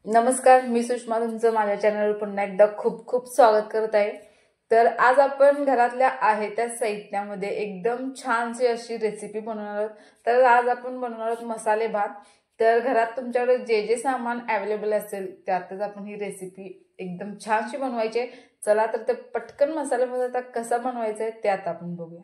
नमस्कार, मी सुषमा तुमचं माझ्या चॅनलवर पुन्हा एकदा खूप खूप स्वागत करत आहे। तर आज आपण घरातल्या आहे त्या साहित्यामध्ये एकदम छानशी अशी रेसिपी बनवणार आहोत। तर आज आपण बनवणार आहोत मसाले भात। तर घरात तुमच्याकडे जे जे सामान अवेलेबल असेल त्यातच आपण ही रेसिपी एकदम छानशी बनवायची आहे। चला तर ते पटकन मसाले भात आता कसा बनवायचा आहे ते आता आपण बघूया।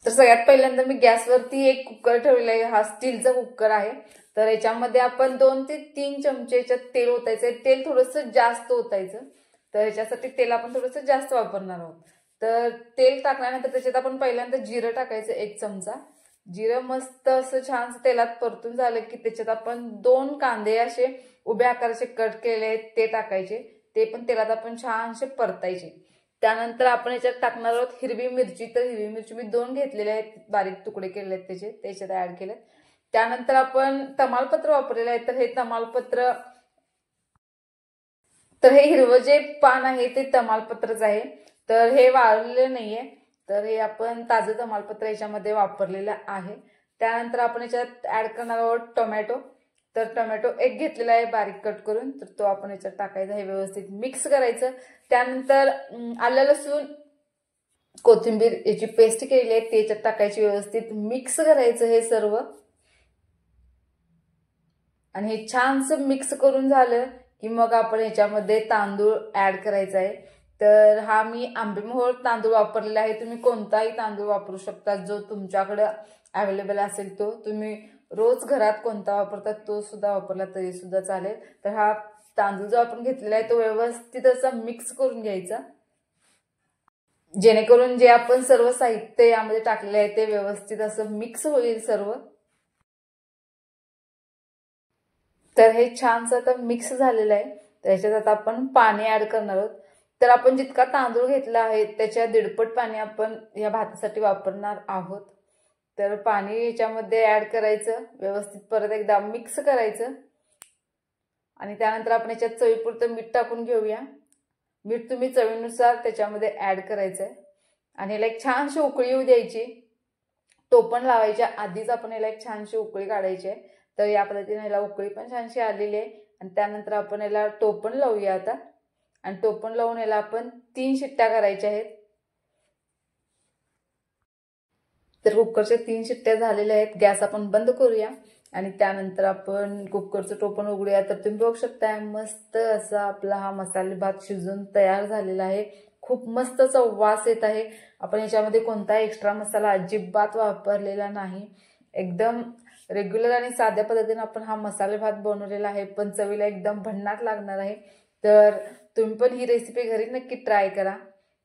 तर सगळ्यात पहिल्यांदा मी गॅसवरती एक कुकर ठेवलेला आहे। हा स्टीलचा कुकर आहे। तर याच्यामध्ये आपण 2 ते 3 चमचेच्या तेल ओतायचं आहे। तेल थोडंसं जास्त ओतायचं। तर याच्यासाठी तेल आपण थोडंसं जास्त वापरणार आहोत। तर तेल टाकल्यानंतर त्याच्यात आपण पहिल्यांदा जिरं टाकायचं 1 चमचा। जिरं मस्त असं छान तेलात परतून झालं की त्याच्यात आपण 2 कांदे असे उभ्या आकाराचे कट केलेले आहेत ते टाकायचे। ते पण तेलात आपण छानसे परतायचे। त्यानंतर आपण याच्यात टाकणार आहोत हिरवी मिरची। तर हिरवी मिरची मी 2 घेतलेले आहेत, बारीक तुकडे केलेले आहेत त्याच्यात ऍड केले। त्यानंतर आपण तमालपत्र वापरलेलं आहे। तर हे तमालपत्र, तर हे हिरवं जे पान आहे ते तमालपत्रच आहे। तर हे वाळलेलं नाहीये। तर हे आपण ताजं तमालपत्र याच्यामध्ये वापरलेलं आहे। त्यानंतर आपण याच्यात ऍड करणार आहोत टोमॅटो। तर टोमॅटो एक घेतलेला आहे बारीक कट करून, तर तो आपण याच्यात टाकायचा, हे व्यवस्थित मिक्स करायचं। त्यानंतर आलं लसूण कोथिंबीर याची पेस्ट केलेली आहे ती याच्यात टाकायची, व्यवस्थित मिक्स करायचं हे सर्व। आणि हे छानसं मिक्स करून झालं की मग आपण याच्यामध्ये तांदूळ ऍड करायचा आहे। तर हा मी आंबेमोहोर तांदूळ वापरलेला आहे। तुम्ही कोणताही तांदूळ वापरू शकता जो तुमच्याकडे अवेलेबल असेल तो। तुम्ही रोज घरात कोणता वापरतात तो सुद्धा वापरला तरी सुद्धा चालेल। तर हा तांदूळ जो आपण घेतलेला आहे तो व्यवस्थित असा मिक्स करून घ्यायचा, जेणेकरून जे आपण सर्व साहित्य यामध्ये टाकलेले आहे ते व्यवस्थित असं मिक्स होईल सर्व। तर हे छानसं आता मिक्स झालेलं आहे। तर याच्यात आता आपण पाणी ऍड करणार आहोत। तर आपण जितका तांदूळ घेतला आहे त्याच्या 1.5 पाणी आपण या भातासाठी वापरणार आहोत। तर पाणी याच्यामध्ये ऍड करायचं, व्यवस्थित परत एकदा मिक्स करायचं। आणि त्यानंतर आपण याच्यात चवीपुरतं मीठ टाकून घेऊया। मीठ तुम्ही चवीनुसार त्याच्यामध्ये ऍड करायचं आहे। आणि याला एक छानशी उकळी येऊ द्यायची। टोपण लावायच्या आधीच आपण याला एक छानशी उकळी काढायची आहे। तर या पद्धतीने याला उकळी पण छानशी आलेली आहे। आणि त्यानंतर आपण याला टोपण लावूया आता। आणि टोपण लावून याला आपण 3 शिट्ट्या करायच्या आहेत। तर कुकरच्या 3 शिट्ट्या झालेल्या आहेत। गॅस आपण बंद करूया आणि त्यानंतर आपण कुकरचं टोपण उघडूया। तर तुम्ही बघू शकता मस्त असा आपला हा मसाले भात शिजून तयार झालेला आहे। खूप मस्त असा वास येत आहे। आपण याच्यामध्ये कोणता एक्स्ट्रा मसाला अजिबात वापरलेला नाही। एकदम रेग्युलर आणि साध्या पद्धतीने आपण हा मसाले भात बनवलेला आहे, पण चवीला एकदम भन्नाट लागणार आहे। तर तुम्ही पण ही रेसिपी घरी नक्की ट्राय करा।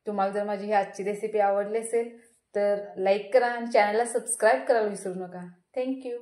तुम्हाला जर माझी ही आजची रेसिपी आवडली असेल तर लाईक करा आणि चॅनलला सबस्क्राईब करायला विसरू नका। थँक्यू।